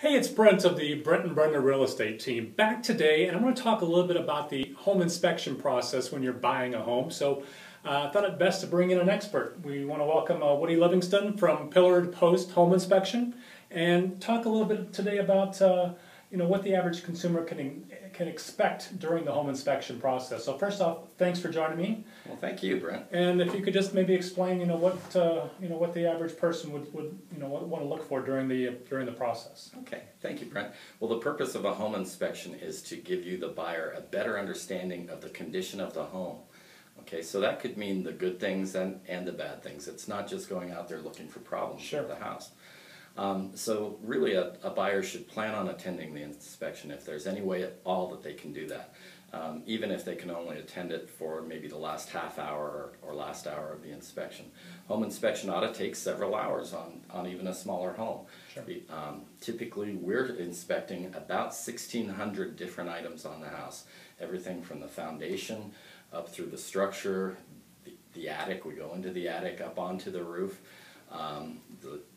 Hey, it's Brent of the Brent and Brenda real estate team back today, and I'm going to talk a little bit about the home inspection process when you're buying a home. So I thought it best to bring in an expert. We want to welcome Woody Livingston from Pillar to Post Home Inspection and talk a little bit today about what the average consumer can expect during the home inspection process. So first off, thanks for joining me. Well, thank you, Brent. And if you could just maybe explain, what the average person would want to look for during the process. Okay, thank you, Brent. Well, the purpose of a home inspection is to give you, the buyer, a better understanding of the condition of the home. Okay, so that could mean the good things and the bad things. It's not just going out there looking for problems with the house. So really a buyer should plan on attending the inspection if there's any way at all that they can do that. Even if they can only attend it for maybe the last half hour or last hour of the inspection. Home inspection ought to take several hours on even a smaller home. Sure. Typically we're inspecting about 1,600 different items on the house. Everything from the foundation up through the structure, the attic, we go into the attic, up onto the roof.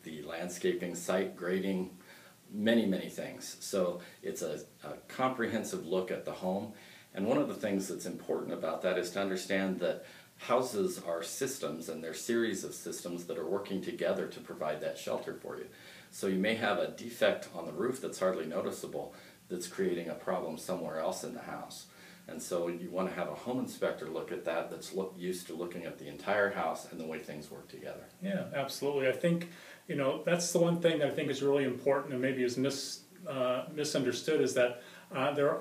The landscaping, site grading, many things. So it's a comprehensive look at the home, and one of the things that's important about that is to understand that houses are systems, and they're series of systems that are working together to provide that shelter for you. So you may have a defect on the roof that's hardly noticeable that's creating a problem somewhere else in the house. And so you want to have a home inspector look at that that's used to looking at the entire house and the way things work together. Yeah, absolutely. I think, that's the one thing that I think is really important and maybe is misunderstood is that they're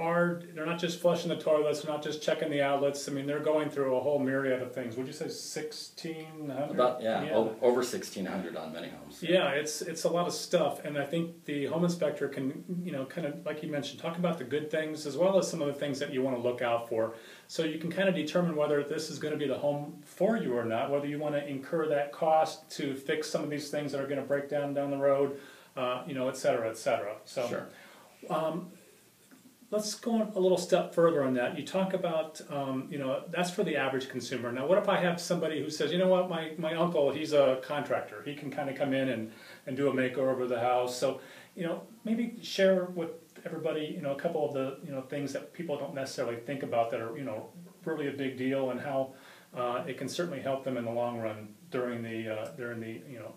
not just flushing the toilets, they're not just checking the outlets. I mean, they're going through a whole myriad of things. Would you say 1,600? About, over 1,600 on many homes. Yeah, it's a lot of stuff, and I think the home inspector can, kind of, like you mentioned, talk about the good things as well as some of the things that you want to look out for, so you can kind of determine whether this is going to be the home for you or not, whether you want to incur that cost to fix some of these things that are going to break down the road, et cetera, et cetera. So, sure. Let's go on a little step further on that. You talk about, that's for the average consumer. Now, what if I have somebody who says, you know what, my uncle, he's a contractor. He can kind of come in and do a makeover of the house. So, maybe share with everybody, a couple of the, things that people don't necessarily think about that are, really a big deal, and how it can certainly help them in the long run during the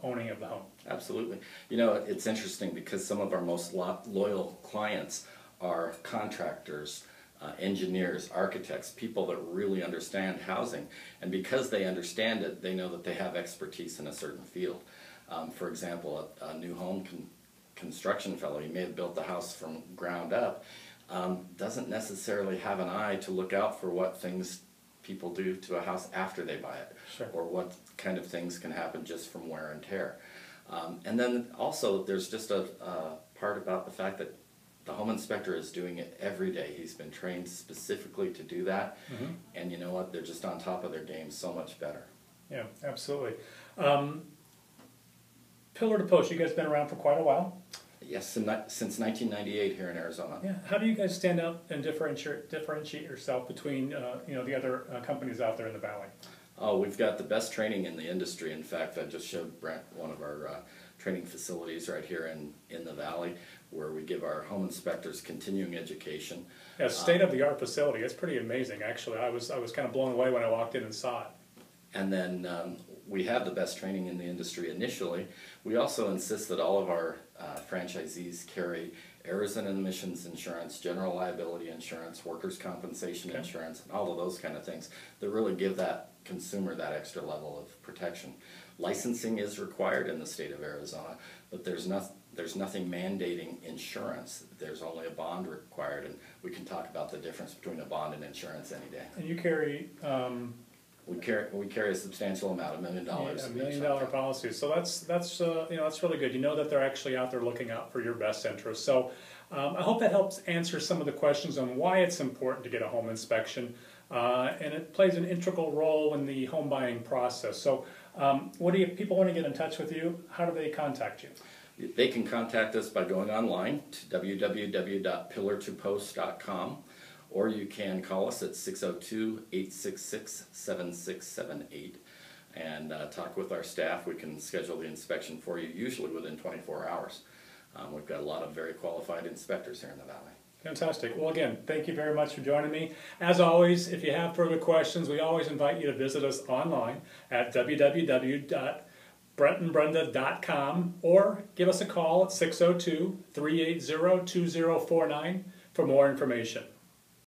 owning of the home. Absolutely. It's interesting because some of our most loyal clients are contractors, engineers, architects, people that really understand housing. And because they understand it, they know that they have expertise in a certain field. For example, a new home construction fellow, he may have built the house from ground up, doesn't necessarily have an eye to look out for what things people do to a house after they buy it. Sure. Or what kind of things can happen just from wear and tear. And then also there's just a part about the fact that the home inspector is doing it every day. He's been trained specifically to do that. Mm-hmm. And you know what? They're just on top of their game so much better. Yeah, absolutely. Pillar to Post, you guys been around for quite a while? Yes, since 1998 here in Arizona. Yeah. How do you guys stand out and differentiate yourself between the other companies out there in the valley? Oh, we've got the best training in the industry. In fact, I just showed Brent one of our training facilities right here in the valley, where we give our home inspectors continuing education. Yeah, state-of-the-art facility. It's pretty amazing, actually. I was kind of blown away when I walked in and saw it. And then we have the best training in the industry initially. We also insist that all of our franchisees carry errors and omissions insurance, general liability insurance, workers' compensation insurance, and all of those kind of things that really give that consumer that extra level of protection. Licensing is required in the state of Arizona, but there's nothing mandating insurance. There's only a bond required, and we can talk about the difference between a bond and insurance any day. And you carry... We carry a substantial amount, $1 million. Yeah, $1 million policy. So that's really good. You know that they're actually out there looking out for your best interest. So I hope that helps answer some of the questions on why it's important to get a home inspection, and it plays an integral role in the home buying process. So people want to get in touch with you? How do they contact you? They can contact us by going online to www.pillartopost.com. Or you can call us at 602-866-7678 and talk with our staff. We can schedule the inspection for you, usually within 24 hours. We've got a lot of very qualified inspectors here in the valley. Fantastic. Well, again, thank you very much for joining me. As always, if you have further questions, we always invite you to visit us online at www.brentandbrenda.com or give us a call at 602-380-2049 for more information.